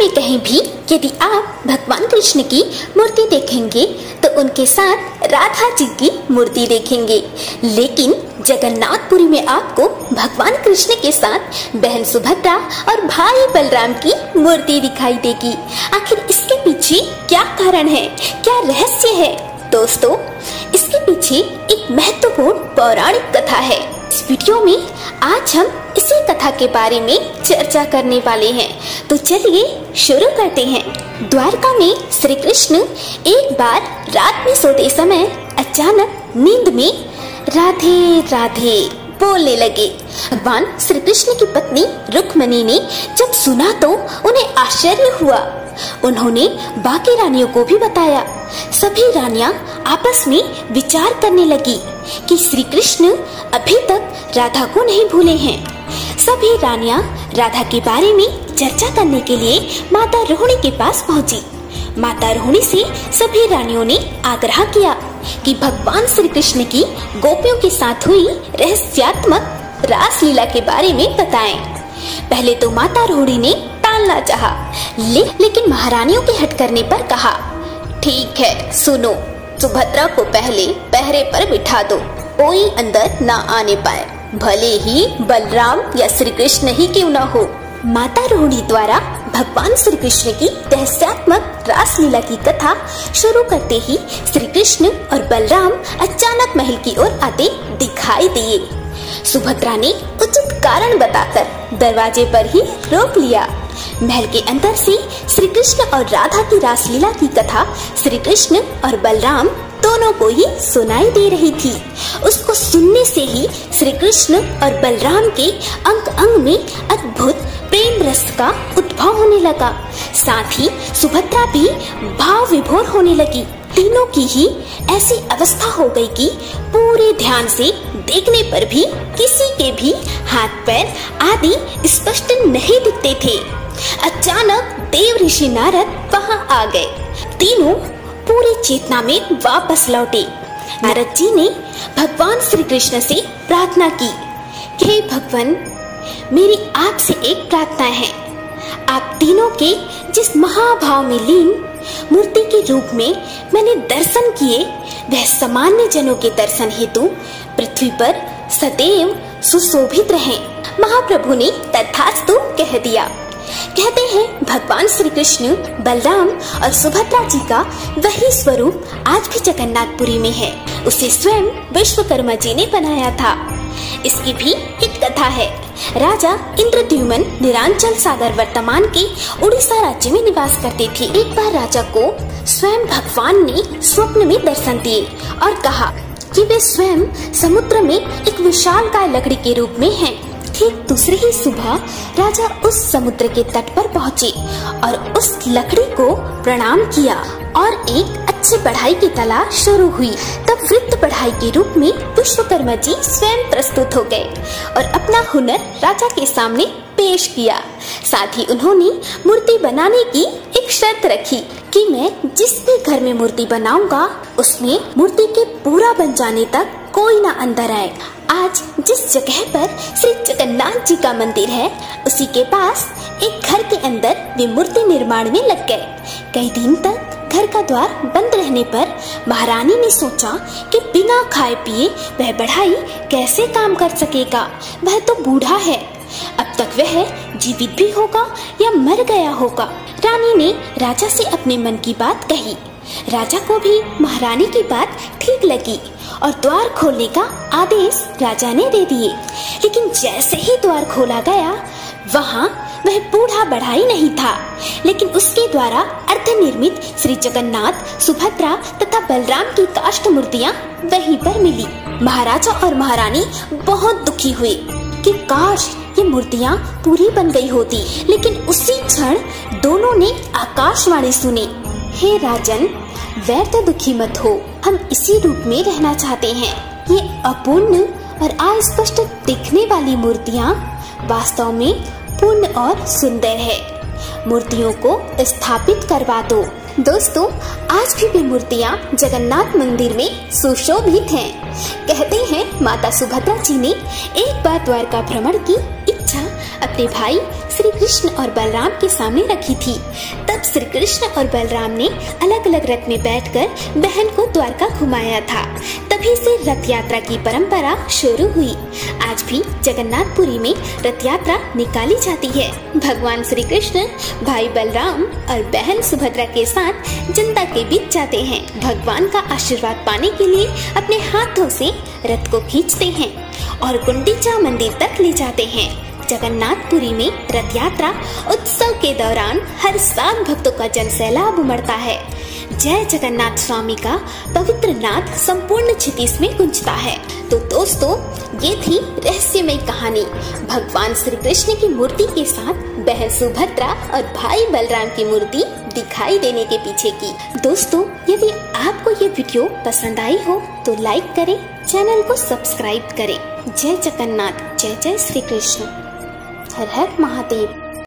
में कहीं भी यदि आप भगवान कृष्ण की मूर्ति देखेंगे तो उनके साथ राधा जी की मूर्ति देखेंगे, लेकिन जगन्नाथपुरी में आपको भगवान कृष्ण के साथ बहन सुभद्रा और भाई बलराम की मूर्ति दिखाई देगी। आखिर इसके पीछे क्या कारण है, क्या रहस्य है? दोस्तों, इसके पीछे एक महत्वपूर्ण पौराणिक कथा है। इस वीडियो में आज हम इसी कथा के बारे में चर्चा करने वाले हैं, तो चलिए शुरू करते हैं। द्वारका में श्री कृष्ण एक बार रात में सोते समय अचानक नींद में राधे राधे बोलने लगे। भगवान श्री कृष्ण की पत्नी रुक्मिणी ने जब सुना तो उन्हें आश्चर्य हुआ। उन्होंने बाकी रानियों को भी बताया। सभी रानियां आपस में विचार करने लगी कि श्री कृष्ण अभी तक राधा को नहीं भूले हैं। सभी रानियां राधा के बारे में चर्चा करने के लिए माता रोहिणी के पास पहुंची। माता रोहिणी से सभी रानियों ने आग्रह किया कि भगवान श्री कृष्ण की गोपियों के साथ हुई रहस्यात्मक रासलीला के बारे में बताएं। पहले तो माता रोहिणी ने टालना चाहा, लेकिन महारानियों के हट करने पर कहा, ठीक है, सुनो, सुभद्रा को पहले पहरे पर बिठा दो, कोई अंदर ना आने पाए, भले ही बलराम या श्री कृष्ण ही क्यों ना हो। माता रोहिणी द्वारा भगवान श्री कृष्ण की रहस्यात्मक रासलीला की कथा शुरू करते ही श्री कृष्ण और बलराम अचानक महल की ओर आते दिखाई दिए। सुभद्रा ने उचित कारण बताकर दरवाजे पर ही रोक लिया। महल के अंदर से श्री कृष्ण और राधा की रासलीला की कथा श्री कृष्ण और बलराम दोनों को ही सुनाई दे रही थी। उसको सुनने से ही श्री कृष्ण और बलराम के अंग अंग में अद्भुत प्रेम रस का उद्भव होने लगा। साथ ही सुभद्रा भी भाव विभोर होने लगी। तीनों की ही ऐसी अवस्था हो गई कि पूरे ध्यान से देखने पर भी किसी के भी हाथ पैर आदि स्पष्ट नहीं दिखते थे। अचानक देव ऋषि नारद वहां आ गए। तीनों पूरी चेतना में वापस लौटे। नारद जी ने भगवान श्री कृष्ण से प्रार्थना की, हे भगवान, मेरी आपसे एक प्रार्थना है। आप तीनों के जिस महाभाव में लीन मूर्ति के रूप में मैंने दर्शन किए, वह सामान्य जनों के दर्शन हेतु पृथ्वी पर सदैव सुशोभित रहें। महाप्रभु ने तथास्तु कह दिया। कहते हैं भगवान श्री कृष्ण, बलराम और सुभद्रा जी का वही स्वरूप आज भी जगन्नाथपुरी में है। उसे स्वयं विश्वकर्मा जी ने बनाया था। इसकी भी एक कथा है। राजा इंद्रद्युम्न नीलांचल सागर वर्तमान के उड़ीसा राज्य में निवास करते थे। एक बार राजा को स्वयं भगवान ने स्वप्न में दर्शन दिए और कहा कि वे स्वयं समुद्र में एक विशालकाय लकड़ी के रूप में हैं। ठीक दूसरी ही सुबह राजा उस समुद्र के तट पर पहुँचे और उस लकड़ी को प्रणाम किया और एक अच्छी पढ़ाई की तलाश शुरू हुई। तब वृत्त पढ़ाई के रूप में विश्वकर्मा जी स्वयं प्रस्तुत हो गए और अपना हुनर राजा के सामने पेश किया। साथ ही उन्होंने मूर्ति बनाने की एक शर्त रखी कि मैं जिस भी घर में मूर्ति बनाऊंगा उसमें मूर्ति के पूरा बन जाने तक कोई ना अंदर आए। आज जिस जगह पर श्री जगन्नाथ जी का मंदिर है, उसी के पास एक घर के अंदर वे मूर्ति निर्माण में लग गए। कई दिन तक घर का द्वार बंद रहने पर महारानी ने सोचा कि बिना खाए पिए वह बढ़ाई कैसे काम कर सकेगा। वह तो बूढ़ा है, अब तक वह जीवित भी होगा या मर गया होगा। रानी ने राजा से अपने मन की बात कही। राजा को भी महारानी की बात ठीक लगी और द्वार खोलने का आदेश राजा ने दे दिए। लेकिन जैसे ही द्वार खोला गया, वहाँ वह बूढ़ा बढ़ाई नहीं था, लेकिन उसके द्वारा अर्धनिर्मित श्री जगन्नाथ, सुभद्रा तथा बलराम की काष्ठ मूर्तियाँ वहीं पर मिली। महाराजा और महारानी बहुत दुखी हुए कि काश ये मूर्तियाँ पूरी बन गई होती। लेकिन उसी क्षण दोनों ने आकाशवाणी सुनी, हे राजन, व्यर्थ दुखी मत हो, हम इसी रूप में रहना चाहते हैं। ये अपूर्ण और अस्पष्ट दिखने वाली मूर्तियाँ वास्तव में पूर्ण और सुंदर है। मूर्तियों को स्थापित करवा दो। दोस्तों, आज भी वे मूर्तियाँ जगन्नाथ मंदिर में सुशोभित हैं। कहते हैं माता सुभद्रा जी ने एक बार द्वारका भ्रमण की इच्छा अपने भाई श्री कृष्ण और बलराम के सामने रखी थी। तब श्री कृष्ण और बलराम ने अलग अलग रथ में बैठकर बहन को द्वारका घुमाया था। तभी से रथ यात्रा की परंपरा शुरू हुई। आज भी जगन्नाथपुरी में रथ यात्रा निकाली जाती है। भगवान श्री कृष्ण भाई बलराम और बहन सुभद्रा के साथ जनता के बीच जाते हैं। भगवान का आशीर्वाद पाने के लिए अपने हाथों से रथ को खींचते हैं और गुंडीचा मंदिर तक ले जाते हैं। जगन्नाथपुरी में रथ यात्रा उत्सव के दौरान हर साल भक्तों का जनसैलाब उमड़ता है। जय जगन्नाथ स्वामी का पवित्र नाद संपूर्ण क्षितिज में गूंजता है। तो दोस्तों, ये थी रहस्यमय कहानी भगवान श्री कृष्ण की मूर्ति के साथ बहन सुभद्रा और भाई बलराम की मूर्ति दिखाई देने के पीछे की। दोस्तों, यदि आपको ये वीडियो पसंद आई हो तो लाइक करें, चैनल को सब्सक्राइब करें। जय जगन्नाथ, जय जय श्री कृष्ण, हर हर महादेव।